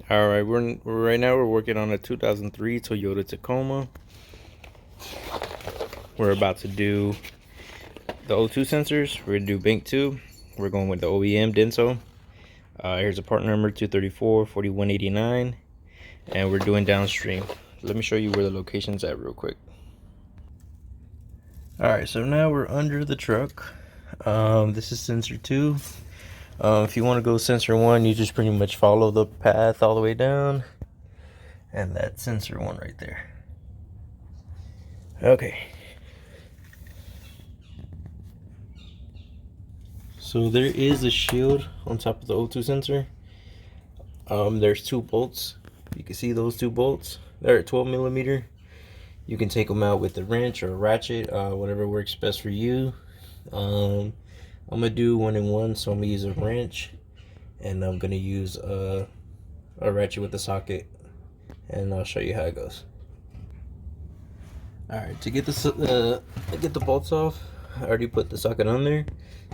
All right, right now we're working on a 2003 Toyota Tacoma. We're about to do the O2 sensors. We're gonna do bank 2. We're going with the OEM Denso. Here's a part number 234-4189, and we're doing downstream. Let me show you where the location's at real quick. All right, so now we're under the truck. This is sensor 2. If you want to go sensor 1, you just pretty much follow the path all the way down, and that's sensor 1 right there. Okay. So there is a shield on top of the O2 sensor. There's 2 bolts. You can see those 2 bolts. They're at 12 millimeter. You can take them out with a wrench or a ratchet, whatever works best for you. I'm gonna do 1 and 1, so I'm gonna use a wrench, and I'm gonna use a ratchet with a socket, and I'll show you how it goes. All right, to get the bolts off, I already put the socket on there.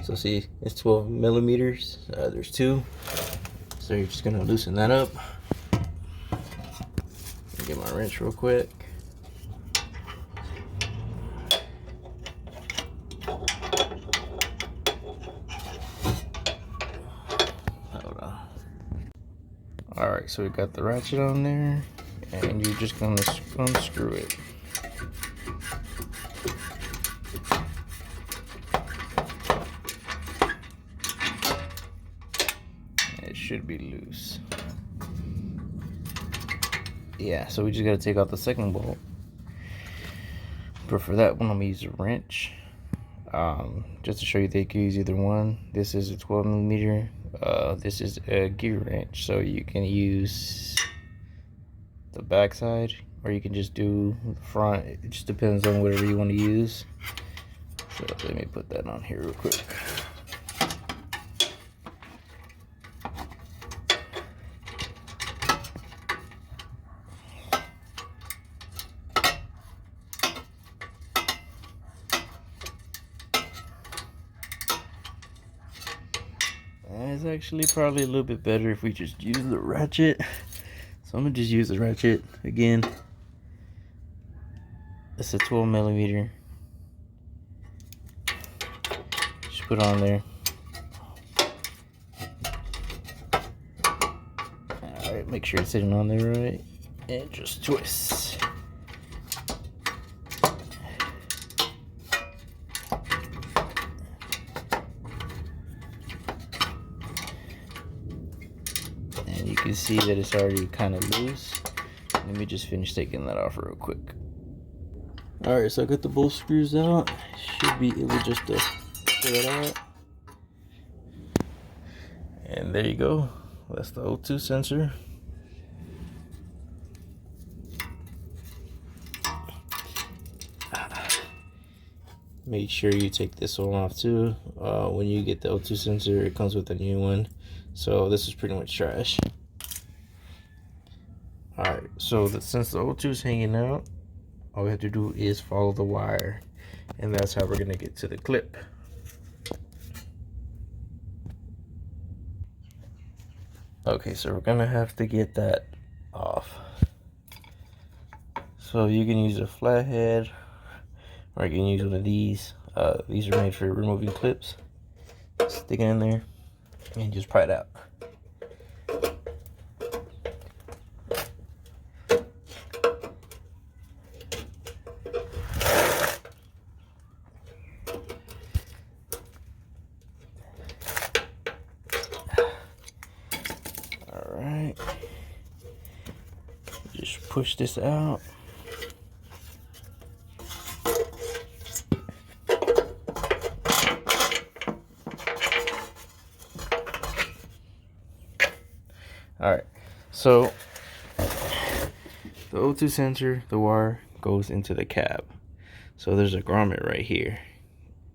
So see, it's 12 millimeters. There's 2. So you're just gonna loosen that up. Get my wrench real quick. Hold on. All right, so we got the ratchet on there, and you're just gonna unscrew it. It should be loose. Yeah, so we just gotta take out the second bolt. But for that one, I'm gonna use a wrench. Just to show you that you can use either one. This is a 12 millimeter. This is a gear wrench, so you can use the back side, or you can just do the front. It just depends on whatever you want to use. So let me put that on here real quick. It's actually probably a little bit better if we just use the ratchet. So I'm gonna just use the ratchet again. It's a 12 millimeter. Just put it on there. Alright, make sure it's sitting on there right. And just twist. And you can see that it's already kind of loose. Let me just finish taking that off real quick. Alright, so I got the both screws out. Should be able just to pull it out. And there you go. That's the O2 sensor. Make sure you take this one off too. When you get the O2 sensor, it comes with a new one. So this is pretty much trash. Alright, so since the O2 is hanging out, all we have to do is follow the wire. And that's how we're going to get to the clip. Okay, so we're going to have to get that off. So you can use a flathead, or you can use one of these. These are made for removing clips. Stick it in there and just pry it out. Alright. Just push this out. Alright, so the O2 sensor, the wire goes into the cab. So there's a grommet right here,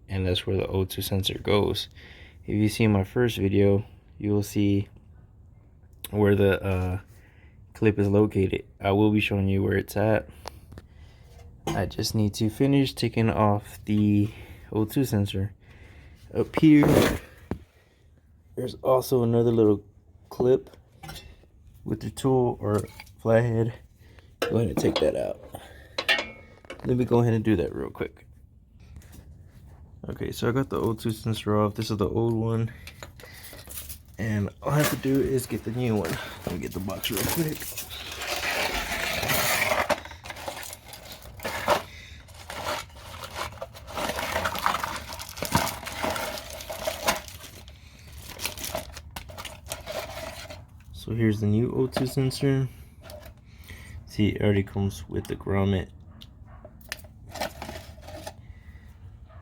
and that's where the O2 sensor goes. If you see my first video, you will see where the clip is located. I will be showing you where it's at. I just need to finish taking off the O2 sensor. Up here, there's also another little clip with your tool or flathead, go ahead and take that out. Let me go ahead and do that real quick. Okay, so I got the O2 sensor off. This is the old one. And all I have to do is get the new one. Let me get the box real quick. So here's the new O2 sensor. See, it already comes with the grommet.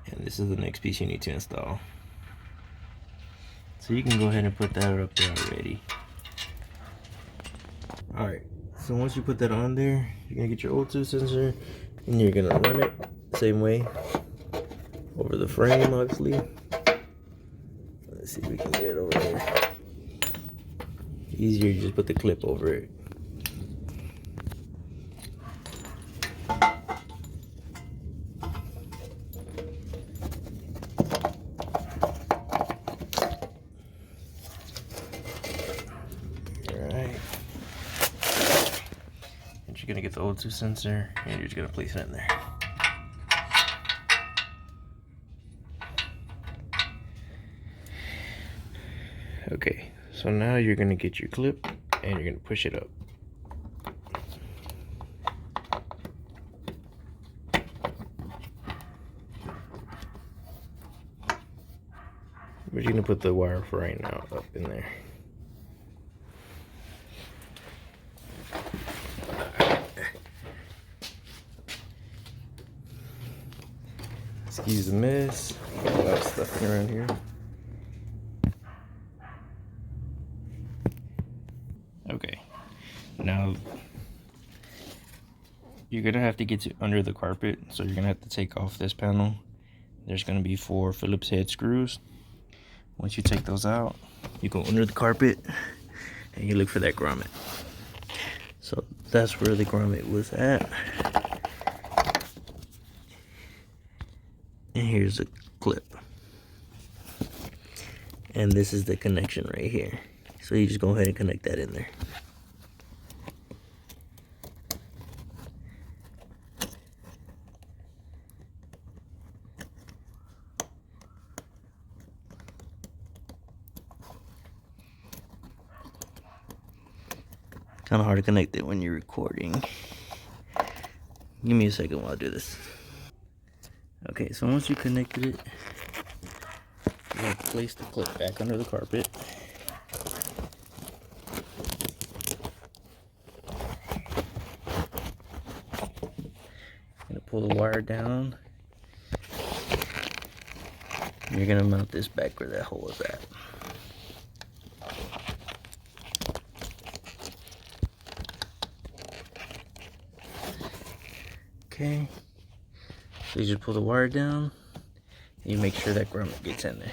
And this is the next piece you need to install. So you can go ahead and put that up there already. Alright, so once you put that on there, you're gonna get your O2 sensor and you're gonna run it the same way over the frame, obviously. Let's see if we can get it over there. Easier, you just put the clip over it. Alright. And you're gonna get the O2 sensor and you're just gonna place it in there. Okay, so now you're gonna get your clip and you're gonna push it up. But you're gonna put the wire for right now up in there. Excuse the mess. A lot of stuff around here. Okay, now you're gonna have to get to under the carpet, so you're gonna have to take off this panel. There's gonna be 4 Phillips head screws. Once you take those out, you go under the carpet and you look for that grommet. So that's where the grommet was at. And here's a clip. And this is the connection right here. So you just go ahead and connect that in there. Kind of hard to connect it when you're recording. Give me a second while I do this. Okay, so once you connected it, you have to place the clip back under the carpet. Gonna pull the wire down. You're gonna mount this back where that hole is at. Okay, so you just pull the wire down and you make sure that grommet gets in there.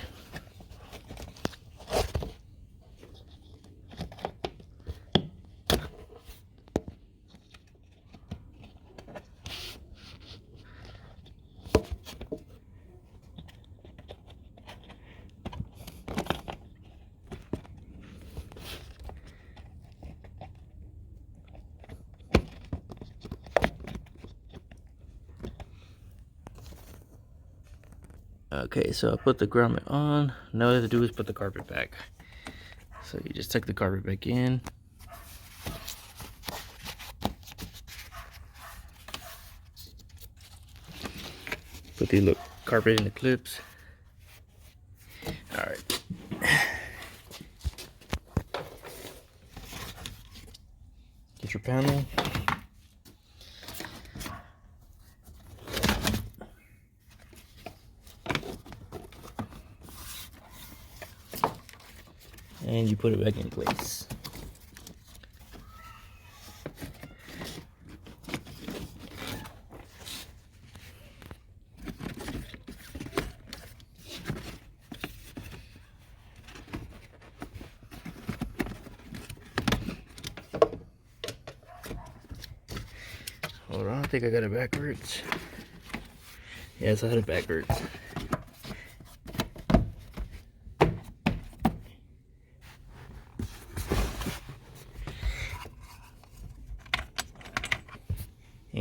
Okay, so I put the grommet on. Now all I have to do is put the carpet back. So you just tuck the carpet back in. Put the carpet in the clips. Alright. Get your panel. And you put it back in place. Hold on, I think I got it backwards. Yes, I had it backwards.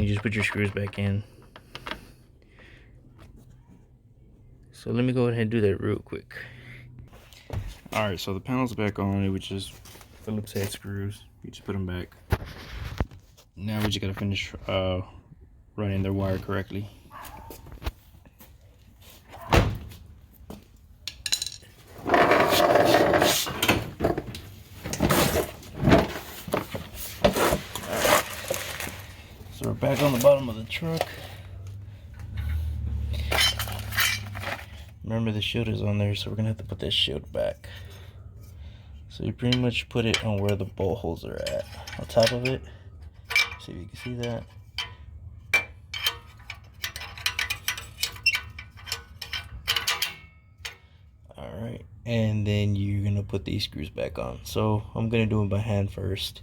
and you just put your screws back in. So let me go ahead and do that real quick. Alright, so the panel's back on. It was just Phillips head screws. You just put them back. Now we just gotta finish running the wire correctly. So we're back on the bottom of the truck. Remember, the shield is on there, so we're gonna have to put that shield back. So you pretty much put it on where the bolt holes are at, on top of it. See if you can see that. Alright, and then you're gonna put these screws back on. So I'm gonna do them by hand first.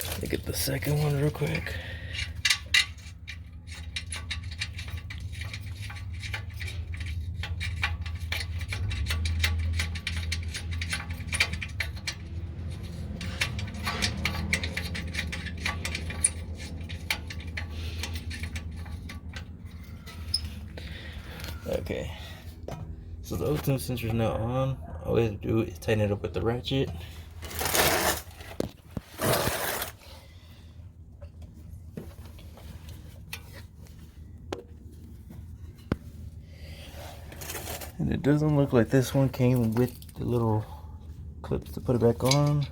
Let me get the second one real quick. Okay, so the O2 sensor is now on. All we have to do is tighten it up with the ratchet. And it doesn't look like this one came with the little clips to put it back on.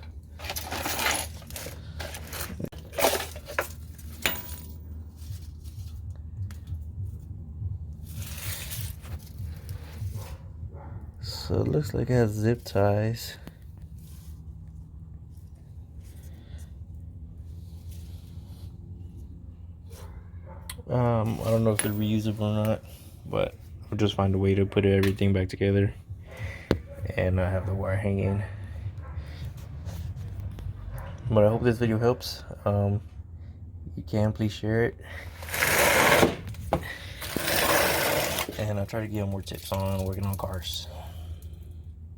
So it looks like it has zip ties. I don't know if they're reusable or not, but I'll just find a way to put everything back together and not have the wire hanging. But I hope this video helps. You can please share it, and I'll try to give more tips on working on cars.